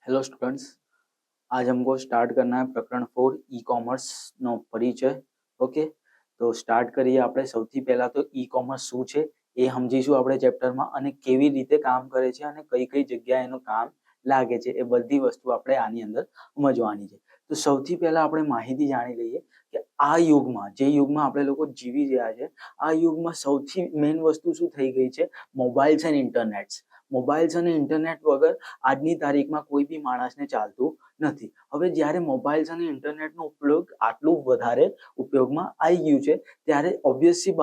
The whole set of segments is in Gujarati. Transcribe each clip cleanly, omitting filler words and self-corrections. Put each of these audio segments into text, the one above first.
Hello students. आज हमको स्टार्ट करना है प्रकरण 4 ई कॉमर्स નો પરિચય। ઓકે, તો સ્ટાર્ટ કરીએ। આપણે સૌથી પહેલા તો ઈ કોમર્સ શું છે એ સમજીશું આપણે ચેપ્ટરમાં, અને કેવી રીતે કામ કરે છે અને કઈ કઈ જગ્યાએ એનું કામ લાગે છે એ બધી વસ્તુ આપણે આની અંદર સમજવાની છે। તો સૌથી પહેલા આપણે માહિતી જાણી લઈએ કે આ યુગમાં, જે યુગમાં આપણે લોકો જીવી રહ્યા છે, આ યુગમાં સૌથી મેઇન વસ્તુ શું થઈ ગઈ છે? Mobiles and internets. મોબાઈલ્સ અને ઇન્ટરનેટ વગર આજની તારીખમાં કોઈ બી માણસને ચાલતું નથી। હવે જ્યારે મોબાઈલ્સ અને ઇન્ટરનેટનો ઉપયોગ આટલું વધારે ઉપયોગમાં આવી ગયું છે, ત્યારે ઓબ્વિયસલી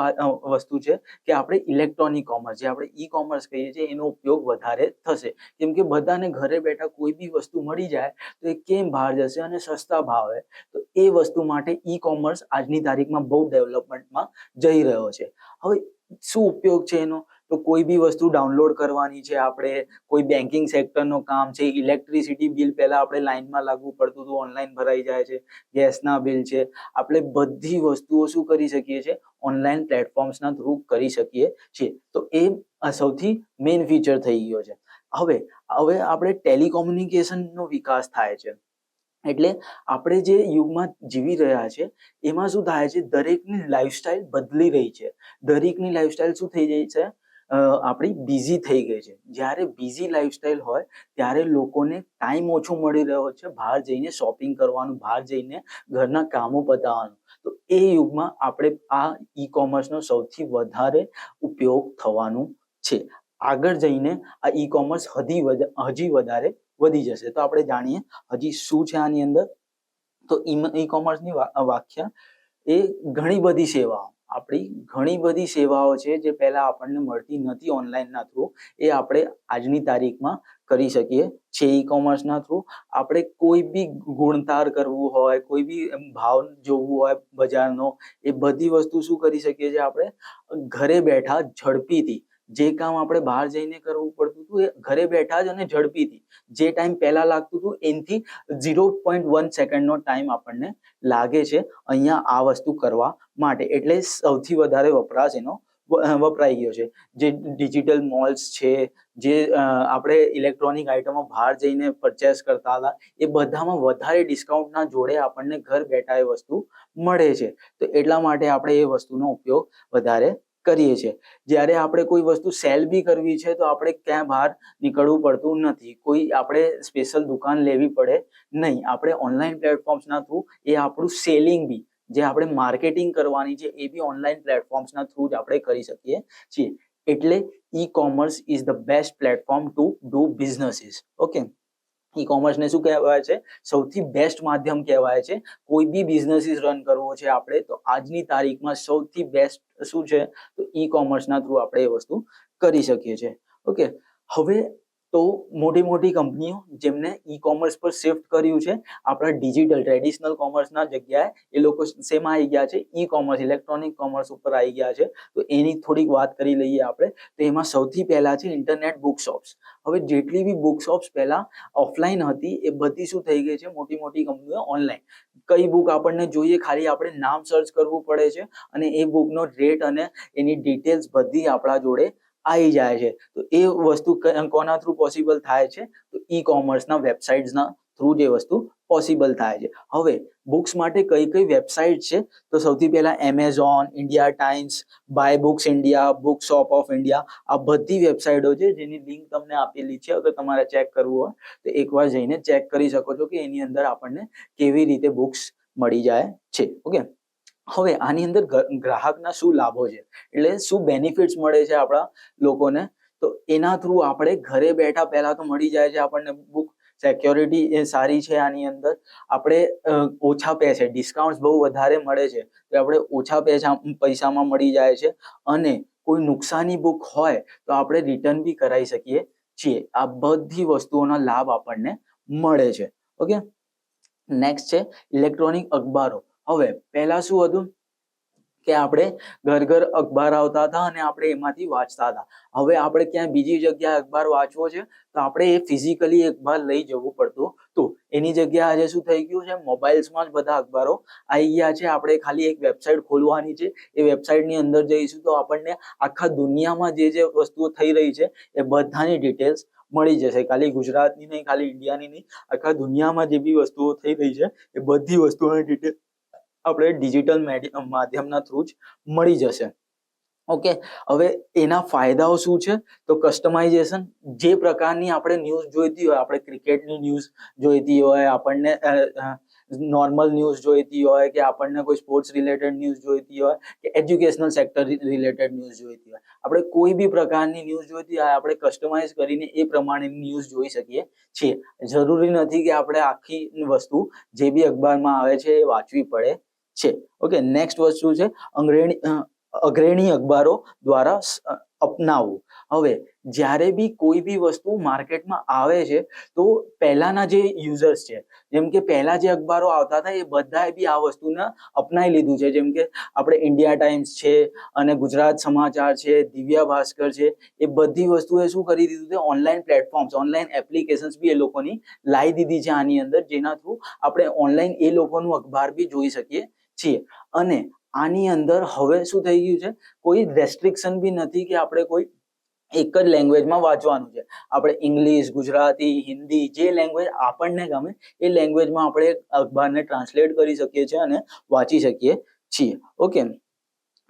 વસ્તુ છે કે આપણે ઇલેક્ટ્રોનિક કોમર્સ, જે આપણે ઈ કોમર્સ કહીએ છીએ, એનો ઉપયોગ વધારે થશે। કેમ કે બધાને ઘરે બેઠા કોઈ બી વસ્તુ મળી જાય તો એ કેમ બહાર જશે અને સસ્તા ભાવે? તો એ વસ્તુ માટે ઈ કોમર્સ આજની તારીખમાં બહુ ડેવલપમેન્ટમાં જઈ રહ્યો છે। હવે શું ઉપયોગ છે એનો? તો કોઈ બી વસ્તુ ડાઉનલોડ કરવાની છે આપણે, કોઈ બેન્કિંગ સેક્ટરનું કામ છે, ઇલેક્ટ્રિસિટી બિલ પહેલા આપણે લાઈનમાં લાગવું પડતું હતું, ઓનલાઈન ભરાઈ જાય છે, ગેસના બિલ છે, આપણે બધી વસ્તુઓ શું કરી શકીએ છીએ? ઓનલાઈન પ્લેટફોર્મ્સના થ્રુ કરી શકીએ છીએ। તો એ સૌથી મેઇન ફીચર થઈ ગયો છે। હવે આપણે ટેલિકોમ્યુનિકેશનનો વિકાસ થાય છે, એટલે આપણે જે યુગમાં જીવી રહ્યા છે એમાં શું થાય છે? દરેકની લાઈફસ્ટાઈલ બદલી રહી છે। દરેકની લાઈફસ્ટાઈલ શું થઈ રહી છે? આપણી બિઝી થઈ ગઈ છે। જ્યારે બિઝી લાઈફસ્ટાઈલ હોય ત્યારે લોકોને ટાઈમ ઓછો મળી રહ્યો છે બહાર જઈને શોપિંગ કરવાનું, બહાર જઈને ઘરના કામો પતાવવાનું। તો એ યુગમાં આપણે આ ઈ કોમર્સનો સૌથી વધારે ઉપયોગ થવાનું છે। આગળ જઈને આ ઈ કોમર્સ હજી વધારે વધી જશે। તો આપણે જાણીએ હજી શું છે આની અંદર। તો ઈ કોમર્સની વ્યાખ્યા એ ઘણી બધી સેવાઓ, આપણી ઘણી બધી સેવાઓ છે જે પહેલા આપણને મળતી નથી ઓનલાઈનના થ્રુ, એ આપણે આજની તારીખમાં કરી શકીએ છીએ। ઈ કોમર્સના થ્રુ આપણે કોઈ બી ગુણતાર કરવું હોય, કોઈ બી ભાવ જોવું હોય બજારનો, એ બધી વસ્તુ શું કરી શકીએ છીએ? આપણે ઘરે બેઠા ઝડપીથી, જે કામ આપણે બહાર જઈને કરવું પડતું હતું એ ઘરે બેઠા જ અને ઝડપીથી, જે ટાઈમ પહેલા લાગતું હતું એનાથી 0.1 સેકન્ડનો ટાઈમ આપણને લાગે છે અહીંયા આ વસ્તુ કરવા માટે। એટલે સૌથી વધારે વપરાશ એનો વપરાઈ ગયો છે। જે ડિજિટલ મોલ્સ છે, જે આપણે ઇલેક્ટ્રોનિક આઇટમો બહાર જઈને પરચેસ કરતા હતા, એ બધામાં વધારે ડિસ્કાઉન્ટના જોડે આપણને ઘર બેઠા એ વસ્તુ મળે છે। તો એટલા માટે આપણે એ વસ્તુનો ઉપયોગ વધારે કરીએ છીએ। જ્યારે આપણે કોઈ વસ્તુ સેલ બી કરવી છે તો આપણે ક્યાં બહાર નીકળવું પડતું નથી, કોઈ આપણે સ્પેશિયલ દુકાન લેવી પડે નહીં। આપણે ઓનલાઈન પ્લેટફોર્મ્સના થ્રુ એ આપણું સેલિંગ બી, જે આપણે માર્કેટિંગ કરવાની છે, એ બી ઓનલાઈન પ્લેટફોર્મ્સના થ્રુ જ આપણે કરી શકીએ છીએ। એટલે e commerce is the best platform to do businesses. Okay, e કોમર્સને શું કહેવાય છે? સૌથી બેસ્ટ માધ્યમ કહેવાય છે। કોઈ બી બિઝનેસીસ રન કરવો છે આપણે, તો આજની તારીખમાં સૌથી બેસ્ટ શું છે? તો ઈ કોમર્સના થ્રુ આપણે એ વસ્તુ કરી શકીએ છીએ। ઓકે, હવે તો મોટી મોટી કંપનીઓ જેમને ઈ કોમર્સ પર શિફ્ટ કર્યું છે, આપણા ડિજિટલ ટ્રેડિશનલ કોમર્સના જગ્યાએ એ લોકો શેમાં આવી ગયા છે? ઈ કોમર્સ, ઇલેક્ટ્રોનિક કોમર્સ ઉપર આવી ગયા છે। તો એની થોડીક વાત કરી લઈએ આપણે। તો એમાં સૌથી પહેલા છે ઇન્ટરનેટ બુક શોપ્સ। હવે જેટલી બી બુક શોપ્સ પહેલા ઓફલાઈન હતી એ બધી શું થઈ ગઈ છે? મોટી મોટી કંપનીઓ ઓનલાઈન। કઈ બુક આપણને જોઈએ, ખાલી આપણે નામ સર્ચ કરવું પડે છે અને એ બુકનો રેટ અને એની ડિટેલ્સ બધી આપણા જોડે આવી જાય છે। તો એ વસ્તુ કોના થ્રુ પોસિબલ થાય છે? તો ઈ કોમર્સના વેબસાઇટ્સના થ્રુ જે વસ્તુ પોસિબલ થાય છે। હવે બુક્સ માટે કઈ કઈ વેબસાઇટ છે? તો સૌથી પહેલા Amazon, India Times, buy books India, book shop of India, આ બધી વેબસાઇટો છે જેની લિંક તમને આપેલી છે। અગર તમારે ચેક કરવું હોય તો એકવાર જઈને ચેક કરી શકો છો કે એની અંદર આપણને કેવી રીતે બુક્સ મળી જાય છે। ઓકે, હવે આની અંદર ગ્રાહકના શું લાભો છે, એટલે શું બેનિફિટ્સ મળે છે આપણા લોકોને? તો એના થ્રુ આપણે ઘરે બેઠા પહેલા તો મળી જાય છે આપણને બુક, સિક્યોરિટી એ સારી છે આની અંદર, આપણે ઓછા પૈસે, ડિસ્કાઉન્ટ બહુ વધારે મળે છે, તો આપણે ઓછા પૈસામાં મળી જાય છે, અને કોઈ નુકસાની બુક હોય તો આપણે રિટર્ન બી કરાવી શકીએ છીએ। આ બધી વસ્તુઓના લાભ આપણને મળે છે। ઓકે, નેક્સ્ટ છે ઇલેક્ટ્રોનિક અખબારો। હવે પહેલા શું હતું કે આપણે ઘર અખબાર આવતા હતા અને આપણે એમાંથી વાંચતા હતા। હવે આપણે ક્યાંય બીજી જગ્યાએ અખબાર વાંચવો છે તો આપણે એ ફિઝિકલી અખબાર લઈ જવું પડતું હતું। એની જગ્યાએ આજે શું થઈ ગયું છે? મોબાઈલ્સમાં જ બધા અખબારો આવી ગયા છે। આપણે ખાલી એક વેબસાઇટ ખોલવાની છે, એ વેબસાઇટની અંદર જઈશું તો આપણને આખા દુનિયામાં જે વસ્તુઓ થઈ રહી છે એ બધાની ડિટેલ્સ મળી જશે. ખાલી ગુજરાતની નહીં, ખાલી ઇન્ડિયાની નહીં, આખા દુનિયામાં જે બી વસ્તુઓ થઈ રહી છે એ બધી વસ્તુઓની ડિટેલ આપણે ડિજિટલ માધ્યમના થ્રુ જ મળી જશે. ઓકે, હવે એના ફાયદાઓ શું છે? તો કસ્ટમાઇઝેશન, જે પ્રકારની આપણે ન્યૂઝ જોઈતી હોય, આપણે ક્રિકેટની ન્યૂઝ જોઈતી હોય, આપણને નોર્મલ ન્યૂઝ જોઈતી હોય, કે આપણને કોઈ સ્પોર્ટ્સ રિલેટેડ ન્યૂઝ જોઈતી હોય, કે એજ્યુકેશનલ સેક્ટર રિલેટેડ ન્યૂઝ જોઈતી હોય, આપણે કોઈ બી પ્રકારની ન્યૂઝ જોઈતી હોય, આપણે કસ્ટમાઇઝ કરીને એ પ્રમાણેની ન્યૂઝ જોઈ શકીએ છીએ. જરૂરી નથી કે આપણે આખી વસ્તુ જે બી અખબારમાં આવે છે એ વાંચવી પડે છે. ઓકે, નેક્સ્ટ વસ્તુ છે અગ્રણી અખબારો દ્વારા અપનાવવું. હવે જ્યારે બી કોઈ બી વસ્તુ માર્કેટમાં આવે છે તો પહેલાના જે યુઝર્સ છે, જેમ કે પહેલા જે અખબારો આવતા હતા એ બધાએ બી આ વસ્તુને અપનાવી લીધું છે. જેમ કે આપણે ઇન્ડિયા ટાઈમ્સ છે અને ગુજરાત સમાચાર છે, દિવ્ય ભાસ્કર છે, એ બધી વસ્તુએ શું કરી દીધું છે, ઓનલાઈન પ્લેટફોર્મ્સ, ઓનલાઈન એપ્લિકેશન્સ બી એ લોકોની લાવી દીધી છે આની અંદર, જેના થ્રુ આપણે ઓનલાઈન એ લોકોનું અખબાર બી જોઈ શકીએ છીએ. અને આની અંદર હવે શું થઈ ગયું છે, કોઈ રેસ્ટ્રિક્શન બી નથી કે આપણે કોઈ એક જ લેંગ્વેજમાં વાંચવાનું છે. આપણે ઇંગ્લિશ, ગુજરાતી, હિન્દી, જે લેંગ્વેજ આપણને ગમે એ લેંગ્વેજમાં આપણે અખબારને ટ્રાન્સલેટ કરી શકીએ છીએ અને વાંચી શકીએ છીએ. ઓકે,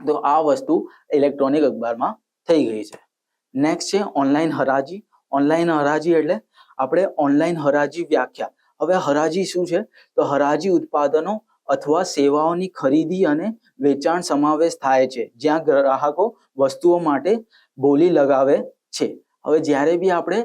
તો આ વસ્તુ ઇલેક્ટ્રોનિક અખબારમાં થઈ ગઈ છે. નેક્સ્ટ છે ઓનલાઈન હરાજી. ઓનલાઈન હરાજી એટલે આપણે ઓનલાઈન હરાજી વ્યાખ્યા. હવે હરાજી શું છે? તો હરાજી ઉત્પાદનો અથવા સેવાઓની ખરીદી અને વેચાણ સમાવેશ થાય છે, જ્યાં ગ્રાહકો વસ્તુઓ માટે બોલી લગાવે છે. હવે જ્યારે બી આપણે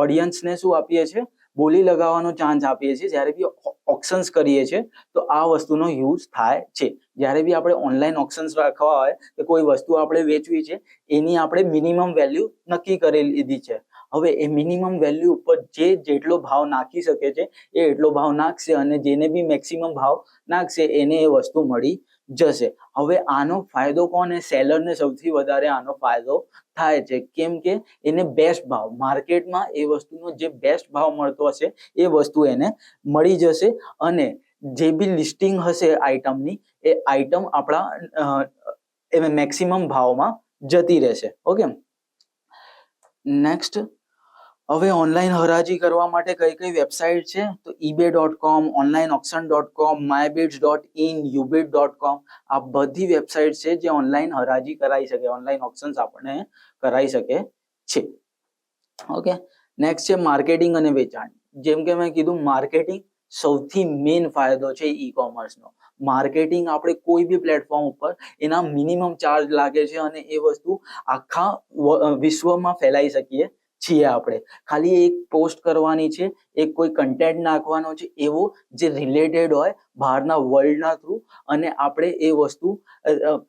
ઓડિયન્સને શું આપીએ છીએ, બોલી લગાવવાનો ચાન્સ આપીએ છીએ, જ્યારે બી ઓક્શન્સ કરીએ છીએ તો આ વસ્તુનો યુઝ થાય છે. જ્યારે બી આપણે ઓનલાઈન ઓક્શન્સ રાખવા હોય કે કોઈ વસ્તુ આપણે વેચવી છે, એની આપણે મિનિમમ વેલ્યુ નક્કી કરી લીધી છે. હવે એ મિનિમમ વેલ્યુ ઉપર જેટલો ભાવ નાખી શકે છે એ એટલો ભાવ નાખશે, અને જેને બી મેક્સિમમ ભાવ નાખશે એને એ વસ્તુ મળી જશે. હવે આનો ફાયદો કોને? સેલરને સૌથી વધારે આનો ફાયદો થાય છે. કેમ કે એને બેસ્ટ ભાવ, માર્કેટમાં એ વસ્તુનો જે બેસ્ટ ભાવ મળતો હશે એ વસ્તુ એને મળી જશે, અને જે બી લિસ્ટિંગ હશે આઇટમની એ આઇટમ આપણા મેક્સિમમ ભાવમાં જતી રહેશે. ઓકે, નેક્સ્ટ, હવે ઓનલાઈન હરાજી કરવા માટે કઈ કઈ વેબસાઇટ છે? તો ebay.com, onlineauction.com, mybits.in, ubit.com, આ બધી વેબસાઇટ છે જે ઓનલાઈન હરાજી કરાવી શકે, ઓનલાઈન ઓપ્શન્સ આપણને કરાવી શકે છે. ઓકે, નેક્સ્ટ છે માર્કેટિંગ અને વેચાણ. જેમ કે મેં કીધું, માર્કેટિંગ સૌથી મેઇન ફાયદો છે ઈ કોમર્સનો. માર્કેટિંગ આપણે કોઈ બી પ્લેટફોર્મ ઉપર એના મિનિમમ ચાર્જ લાગે છે, અને એ વસ્તુ આખા વિશ્વમાં ફેલાઈ શકીએ છીએ. આપણે ખાલી એક પોસ્ટ કરવાની છે, એક કોઈ કન્ટેન્ટ નાખવાનો છે એવો જે રિલેટેડ હોય બહારના વર્લ્ડના થ્રુ, અને આપણે એ વસ્તુ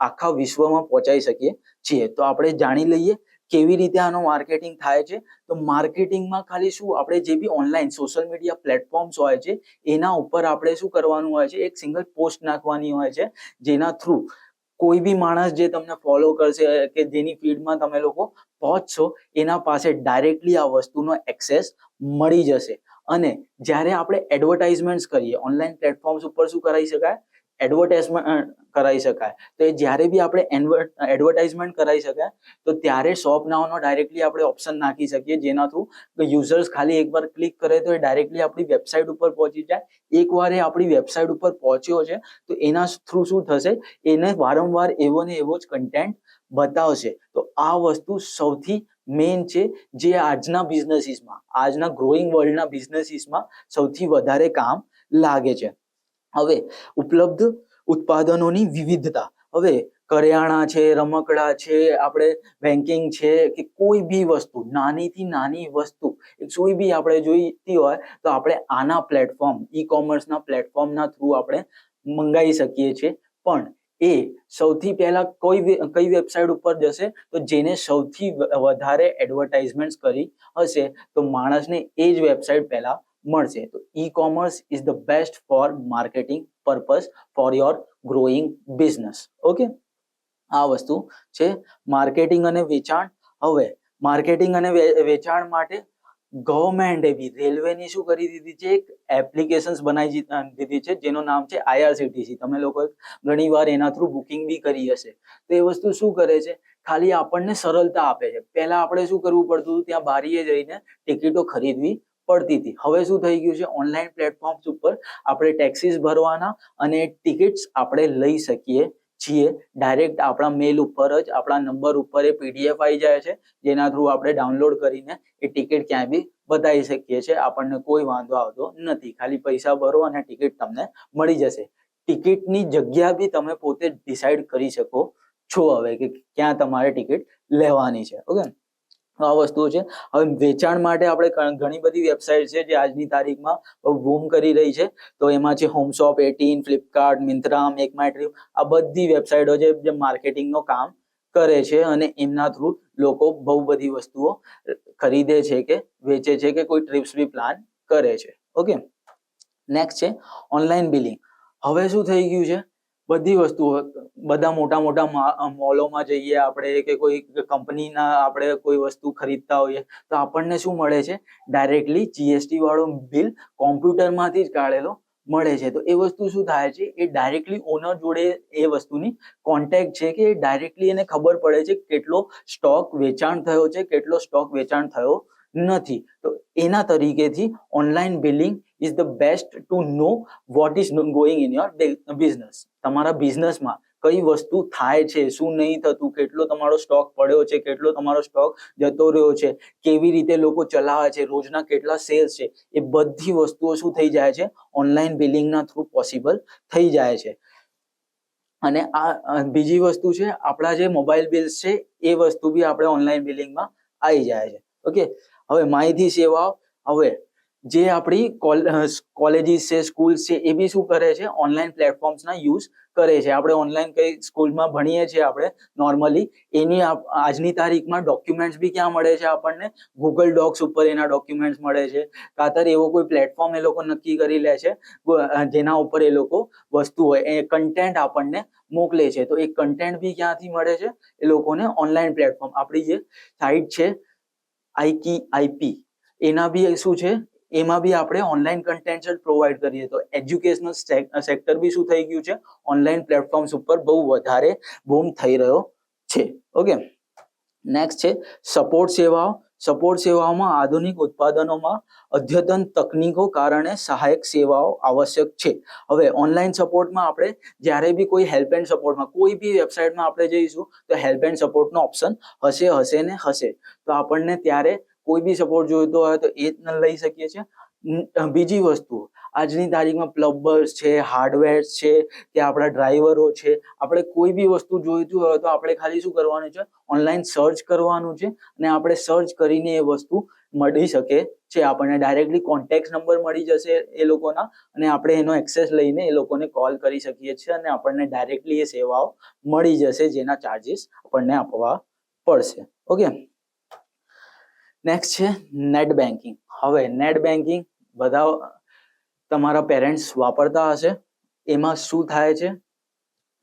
આખા વિશ્વમાં પહોંચાડી શકીએ છીએ. તો આપણે જાણી લઈએ કેવી રીતે આનો માર્કેટિંગ થાય છે. તો માર્કેટિંગમાં ખાલી શું, આપણે જે બી ઓનલાઈન સોશિયલ મીડિયા પ્લેટફોર્મ્સ હોય છે એના ઉપર આપણે શું કરવાનું હોય છે, એક સિંગલ પોસ્ટ નાખવાની હોય છે, જેના થ્રુ કોઈ બી માણસ જે તમને ફોલો કરશે કે જેની ફીડમાં તમે લોકો પહોંચશો એના પાસે ડાયરેક્ટલી આ વસ્તુનો એક્સેસ મળી જશે. અને જ્યારે આપણે એડવર્ટાઇઝમેન્ટ કરીએ ઓનલાઈન પ્લેટફોર્મ્સ ઉપર, શું કરાવી શકાય? એડવર્ટાઇઝમેન્ટ કરાવી શકાય. તો જ્યારે બી આપણે એડવર્ટાઇઝમેન્ટ કરાવી શકાય તો ત્યારે શોપ નાઉનો ડાયરેક્ટલી આપણે ઓપ્શન નાખી શકીએ, જેના થ્રુ યુઝર્સ ખાલી એકવાર ક્લિક કરે તો એ ડાયરેક્ટલી આપણી વેબસાઇટ ઉપર પહોંચી જાય. એકવાર એ આપણી વેબસાઇટ ઉપર પહોંચ્યો છે તો એના થ્રુ શું થશે, એને વારંવાર એવો ને એવો જ કન્ટેન્ટ બતાવશે. તો આ વસ્તુ સૌથી મેઇન છે, જે આજના બિઝનેસીસમાં, આજના ગ્રોઈંગ વર્લ્ડના બિઝનેસીસમાં સૌથી વધારે કામ લાગે છે. હવે ઉપલબ્ધ ઉત્પાદનોની વિવિધતા. હવે કરિયાણા છે, રમકડા છે, આપણે બેન્કિંગ છે, કે કોઈ બી વસ્તુ, નાનીથી નાની વસ્તુ કોઈ બી આપણે જોઈતી હોય તો આપણે આના પ્લેટફોર્મ, ઈ કોમર્સના પ્લેટફોર્મના થ્રુ આપણે મંગાવી શકીએ છીએ. પણ એ સૌથી પહેલા કઈ વેબસાઇટ ઉપર જશે? તો જેને સૌથી વધારે એડવર્ટાઇઝમેન્ટ કરી હશે તો માણસને એ જ વેબસાઇટ પહેલા મળશે. તો ઈ commerce is the best for marketing purpose for your growing business. Okay, આ વસ્તુ છે માર્કેટિંગ અને વેચાણ. હવે માર્કેટિંગ અને વેચાણ માટે ગવર્મેન્ટે બી, રેલવેની શું કરી દીધી છે, એક એપ્લિકેશન્સ બનાવી દીધી છે જેનું નામ છે IRCTC. તમે લોકો ઘણી વાર એના થ્રુ બુકિંગ બી કરી હશે. તો એ વસ્તુ શું કરે છે, ખાલી આપણને સરળતા આપે છે. પહેલા આપણે શું કરવું પડતું હતું, ત્યાં બારીએ જઈને ટિકિટો ખરીદવી પડતી હતી. હવે શું થઈ ગયું છે, ઓનલાઈન પ્લેટફોર્મ્સ ઉપર આપણે ટેક્સીસ ભરવાના અને ટિકિટ્સ આપણે લઈ શકીએ છીએ. ડાયરેક્ટ આપણા મેલ ઉપર જ આપણા નંબર ઉપર એ PDF આવી જાય છે, જેના થ્રુ આપણે ડાઉનલોડ કરીને એ ટિકિટ ક્યાંય બી બતાવી શકીએ છીએ. આપણને કોઈ વાંધો આવતો નથી. ખાલી પૈસા ભરો અને ટિકિટ તમને મળી જશે. ટિકિટની જગ્યા બી તમે પોતે ડિસાઈડ કરી શકો છો હવે કે ક્યાં તમારે ટિકિટ લેવાની છે. ઓકે, આ વસ્તુઓ છે. હવે વેચાણ માટે આપણે ઘણી બધી વેબસાઇટ છે જે આજની તારીખમાં બૂમ કરી રહી છે. તો એમાં છે હોમશોપ 18, Flipkart, Myntra, make my trip. આ બધી વેબસાઇટો છે જે માર્કેટિંગનું કામ કરે છે અને એમના થ્રુ લોકો બહુ બધી વસ્તુઓ ખરીદે છે કે વેચે છે કે કોઈ ટ્રીપ્સ બી પ્લાન કરે છે. ઓકે, નેક્સ્ટ છે ઓનલાઈન બિલિંગ. હવે શું થઈ ગયું છે, બધી વસ્તુઓ બધા મોટા મોટા મોલોમાં જઈએ આપણે કે કોઈ કંપનીના આપણે કોઈ વસ્તુ ખરીદતા હોઈએ તો આપણને શું મળે છે, ડાયરેક્ટલી GST વાળો બિલ કોમ્પ્યુટરમાંથી જ કાઢેલો મળે છે. તો એ વસ્તુ શું થાય છે, એ ડાયરેક્ટલી ઓનર જોડે એ વસ્તુની કોન્ટેક્ટ છે કે ડાયરેક્ટલી એને ખબર પડે છે કેટલો સ્ટોક વેચાણ થયો છે, કેટલો સ્ટોક વેચાણ થયો નથી. તો એના તરીકેથી online billing is the best to know what is going in your business. તમારા બિઝનેસમાં કઈ વસ્તુ થાય છે, શું નહીં થતું, કેટલો તમારો સ્ટોક પડ્યો છે, કેટલો તમારો સ્ટોક જતો રહ્યો છે, કેવી રીતે લોકો ચલાવે છે, રોજના કેટલા સેલ્સ છે, એ બધી વસ્તુઓ શું થઈ જાય છે, ઓનલાઈન બિલિંગના થ્રુ પોસિબલ થઈ જાય છે. અને આ બીજી વસ્તુ છે, આપણા જે મોબાઈલ બિલ્સ છે એ વસ્તુ બી આપણે ઓનલાઈન બિલિંગમાં આવી જાય છે. ઓકે, હવે માહિતી સેવાઓ. હવે જે આપણી કોલેજીસ છે, સ્કૂલ્સ છે, એ બી શું કરે છે, ઓનલાઈન પ્લેટફોર્મ્સના યુઝ કરે છે. આપણે ઓનલાઈન કઈ સ્કૂલમાં ભણીએ છીએ આપણે નોર્મલી, એની આજની તારીખમાં ડોક્યુમેન્ટ્સ બી ક્યાં મળે છે આપણને, ગૂગલ ડોક્સ ઉપર એના ડોક્યુમેન્ટ્સ મળે છે. કાતર એવો કોઈ પ્લેટફોર્મ એ લોકો નક્કી કરી લે છે જેના ઉપર એ લોકો વસ્તુ હોય એ કન્ટેન્ટ આપણને મોકલે છે. તો એ કન્ટેન્ટ બી ક્યાંથી મળે છે, એ લોકોને ઓનલાઈન પ્લેટફોર્મ, આપણી જે સાઇટ છે IKIP, એના બી શું છે, એમાં બી આપણે ઓનલાઈન કન્ટેન્ટ જ પ્રોવાઈડ કરીએ. તો એજ્યુકેશનલ સેક્ટર બી શું થઈ ગયું છે, ઓનલાઈન પ્લેટફોર્મ્સ ઉપર બહુ વધારે બૂમ થઈ રહ્યો છે. ઓકે, નેક્સ્ટ છે સપોર્ટ સેવાઓ. સપોર્ટ સેવાઓમાં આધુનિક ઉત્પાદનોમાં અદ્યતન તકનીકો કારણે સહાયક સેવાઓ આવશ્યક છે. હવે ઓનલાઈન સપોર્ટમાં આપણે જ્યારે બી કોઈ હેલ્પ એન્ડ સપોર્ટમાં કોઈ બી વેબસાઇટમાં આપણે જઈશું તો હેલ્પ એન્ડ સપોર્ટનો ઓપ્શન હશે ને હશે. તો આપણને ત્યારે કોઈ બી સપોર્ટ જોઈતો હોય તો એ જ લઈ શકીએ છીએ. બીજી વસ્તુ, આજની તારીખમાં પ્લમ્બર્સ છે, હાર્ડવેર્સ છે કે આપણા ડ્રાઈવરો છે, આપણે કોઈ બી વસ્તુ જોઈતું હોય તો આપણે ખાલી શું કરવાનું છે, ઓનલાઈન સર્ચ કરવાનું છે અને આપણે સર્ચ કરીને એ વસ્તુ મળી શકે છે. આપણને ડાયરેક્ટલી કોન્ટેક્ટ નંબર મળી જશે એ લોકોના અને આપણે એનો એક્સેસ લઈને એ લોકોને કોલ કરી શકીએ છીએ અને આપણને ડાયરેક્ટલી એ સેવાઓ મળી જશે જેના ચાર્જીસ આપણને આપવા પડશે. ઓકે, નેક્સ્ટ છે નેટ બેન્કિંગ. હવે નેટ બેન્કિંગ બધા તમારા પેરેન્ટ્સ વાપરતા હશે. એમાં શું થાય છે,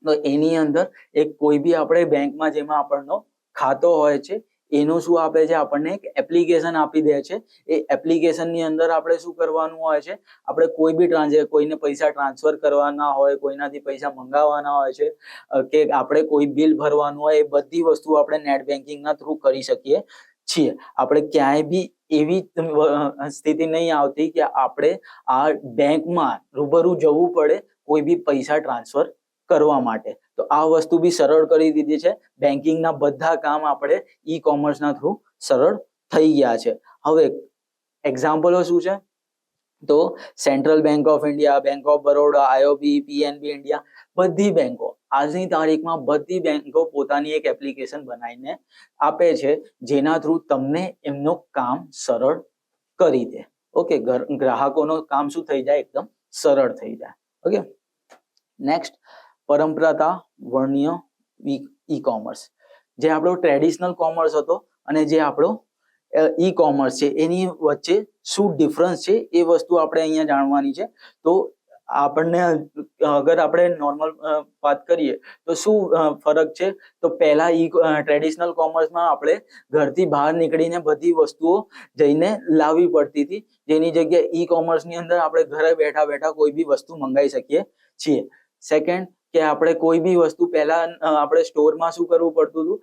તો એની અંદર એક કોઈ બી આપણે બેંકમાં જેમાં આપણનો ખાતો હોય છે એનું શું આપે છે, આપણને એક એપ્લિકેશન આપી દે છે. એ એપ્લિકેશનની અંદર આપણે શું કરવાનું હોય છે, આપણે કોઈ બી કોઈને પૈસા ટ્રાન્સફર કરવાના હોય, કોઈનાથી પૈસા મંગાવવાના હોય છે કે આપણે કોઈ બિલ ભરવાનું હોય, એ બધી વસ્તુ આપણે નેટ બેન્કિંગના થ્રુ કરી શકીએ છીએ. આપણે ક્યાંય બી એવી સ્થિતિ નહીં આવતી કે આપણે આ બેંકમાં રૂબરૂ જવું પડે કોઈ બી પૈસા ટ્રાન્સફર કરવા માટે. તો આ વસ્તુ બી સરળ કરી દીધી છે. બેન્કિંગના બધા કામ આપણે ઈ કોમર્સના થ્રુ સરળ થઈ ગયા છે. હવે એક્ઝામ્પલો શું છે, તો central bank of India, bank of Baroda, IOB, PNB India, બધી બેંકો આજની તારીખમાં બધી બેંકો પોતાની એક એપ્લિકેશન બનાવીને આપે છે જેના થ્રુ તમને એમનું કામ સરળ કરી દે. ઓકે, ગ્રાહકોનું કામ શું થઈ જાય, એકદમ સરળ થઈ જાય. ઓકે, નેક્સ્ટ પરંપરાગત વર્ણ્ય ઈ કોમર્સ. જે આપણો ટ્રેડિશનલ કોમર્સ હતો અને જે આપણો ઈ કોમર્સ છે એની વચ્ચે શું ડિફરન્સ છે એ વસ્તુ આપણે અહીંયા જાણવાની છે. તો આપણને અગર આપણે નોર્મલ વાત કરીએ તો શું ફરક છે, તો પહેલા ટ્રેડિશનલ કોમર્સમાં આપણે ઘરથી બહાર નીકળીને બધી વસ્તુઓ જઈને લાવવી પડતી હતી, જેની જગ્યાએ ઈ કોમર્સની અંદર આપણે ઘરે બેઠા બેઠા કોઈ બી વસ્તુ મંગાવી શકીએ છીએ. સેકન્ડ, કે કે આપણે કોઈ બી વસ્તુ પહેલા આપણે સ્ટોરમાં શું કરવું પડતું હતું,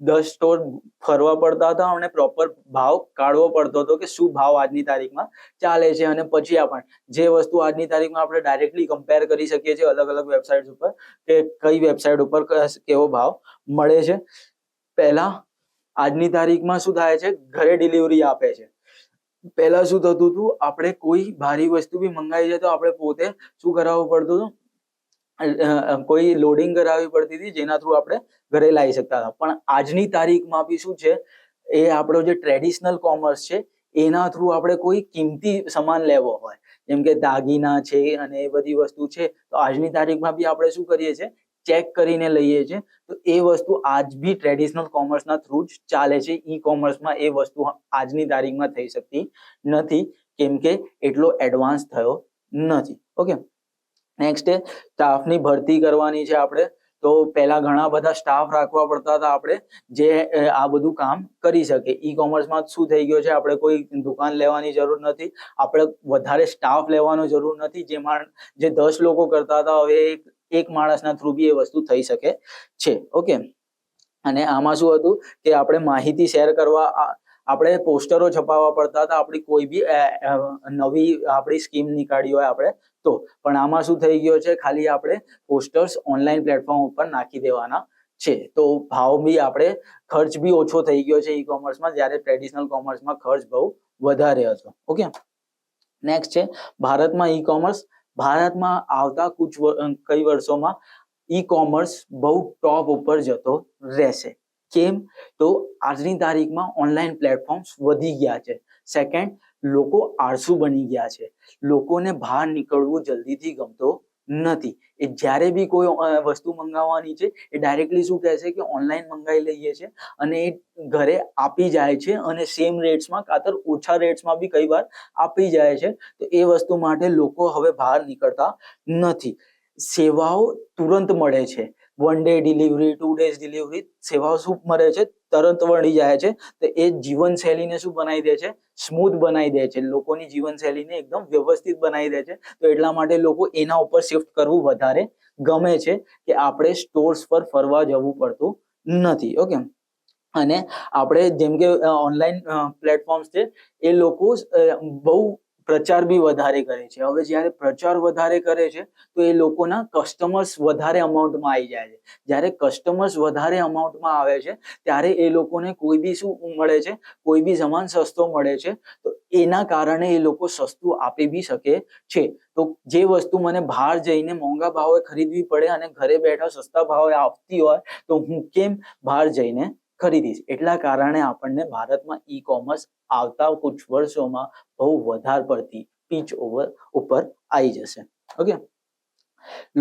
10 સ્ટોર ફરવા પડતા હતા અને પ્રોપર ભાવ કાઢવો પડતો હતો કે શું ભાવ આજની તારીખમાં ચાલે છે, અને પછી આપણે જે વસ્તુ આજની તારીખમાં આપણે ડાયરેક્ટલી કમ્પેર કરી શકીએ છીએ અલગ અલગ વેબસાઇટ ઉપર કે કઈ વેબસાઇટ ઉપર કેવો ભાવ મળે છે. પહેલા આજની તારીખમાં શું થાય છે, ઘરે ડિલિવરી આપે છે. પહેલા શું થતું હતું, આપણે કોઈ ભારી વસ્તુ બી મંગાવી છે તો આપણે પોતે શું કરાવવું પડતું હતું, કોઈ લોડિંગ કરાવવી પડતી હતી જેના થ્રુ આપણે ઘરે લાવી શકતા હતા. પણ આજની તારીખમાં બી શું છે, એ આપણો જે ટ્રેડિશનલ કોમર્સ છે એના થ્રુ આપણે કોઈ કિંમતી સામાન લેવો હોય, જેમ કે દાગીના છે અને એ બધી વસ્તુ છે, તો આજની તારીખમાં બી આપણે શું કરીએ છીએ, ચેક કરીને લઈએ છીએ. તો એ વસ્તુ આજ બી ટ્રેડિશનલ કોમર્સના થ્રુ જ ચાલે છે. ઈ કોમર્સમાં એ વસ્તુ આજની તારીખમાં થઈ શકતી નથી, કેમ કે એટલો એડવાન્સ થયો નથી. ઓકે, નેક્સ્ટ છે સ્ટાફની ભરતી કરવાની છે આપણે. તો પહેલા ઘણા બધા સ્ટાફ રાખવા પડતા હતા આપણે, જે આ બધું કામ કરી શકે. ઈ કોમર્સમાં શું થઈ ગયો છે, આપણે કોઈ દુકાન લેવાની જરૂર નથી, આપણે વધારે સ્ટાફ લેવાનો જરૂર નથી. જે 10 લોકો કરતા હતા હવે એક માણસના થ્રુ બી એ વસ્તુ થઈ શકે છે. ઓકે, અને આમાં શું હતું કે આપણે માહિતી શેર કરવા આપણે પોસ્ટરો છપાવવા પડતા હતા આપણી કોઈ બી નવી આપણી સ્કીમ નીકાળી હોય આપણે તો. પણ આમાં શું થઈ ગયો છે, ખાલી આપણે પોસ્ટર્સ ઓનલાઈન પ્લેટફોર્મ ઉપર નાખી દેવાના છે. તો ભાવ બી આપણે ખર્ચ બી ઓછો થઈ ગયો છે ઈ કોમર્સમાં, જ્યારે ટ્રેડિશનલ કોમર્સમાં ખર્ચ બહુ વધારે હતો. ઓકે, નેક્સ્ટ છે ભારતમાં ઈ કોમર્સ. ભારતમાં આવતા કઈ વર્ષોમાં ઈ કોમર્સ બહુ ટોપ ઉપર જતો રહેશે. કેમ? તો આજની તારીખમાં ઓનલાઈન પ્લેટફોર્મ્સ વધી ગયા છે. સેકન્ડ, લોકો આળસુ બની ગયા છે. લોકોને બહાર નીકળવું જલ્દીથી ગમતો નથી. એ જ્યારે બી કોઈ વસ્તુ મંગાવવાની છે એ ડાયરેક્ટલી શું કહે છે કે ઓનલાઈન મંગાવી લઈએ છે અને એ ઘરે આપી જાય છે, અને સેમ રેટ્સમાં કાતર ઓછા રેટ્સમાં બી કઈ વાર આપી જાય છે. તો એ વસ્તુ માટે લોકો હવે બહાર નીકળતા નથી. સેવાઓ તુરંત મળે છે, 1 day ડિલિવરી, 2 days ડિલિવરી સેવાઓ શું મળે છે, તરત મળી જાય છે. તો એ જીવનશૈલીને શું બનાવી દે છે, સ્મૂથ બનાવી દે છે, લોકોની જીવનશૈલીને એકદમ વ્યવસ્થિત બનાવી દે છે. તો એટલા માટે લોકો એના ઉપર શિફ્ટ કરવું વધારે ગમે છે કે આપણે સ્ટોર્સ પર ફરવા જવું પડતું નથી. ઓકે, અને આપણે જેમ કે ઓનલાઈન પ્લેટફોર્મ્સ છે એ લોકો બહુ પ્રચાર બી વધારે કરે છે. હવે જ્યારે પ્રચાર વધારે કરે છે તો એ લોકોના કસ્ટમર્સ વધારે અમાઉન્ટમાં આવી જાય છે. જ્યારે કસ્ટમર્સ વધારે અમાઉન્ટમાં આવે છે ત્યારે એ લોકોને કોઈ બી શું મળે છે, કોઈ બી સામાન સસ્તો મળે છે. તો એના કારણે એ લોકો સસ્તું આપી બી શકે છે. તો જે વસ્તુ મને બહાર જઈને મોંઘા ભાવે ખરીદવી પડે અને ઘરે બેઠા સસ્તા ભાવે આવતી હોય તો હું કેમ બહાર જઈને ખરીદીશ? એટલા કારણે આપણને ભારતમાં ઈ કોમર્સ આવતા કુછ વર્ષોમાં બહુ વધારે પડતી પીચ ઉપર આવી જશે. ઓકે,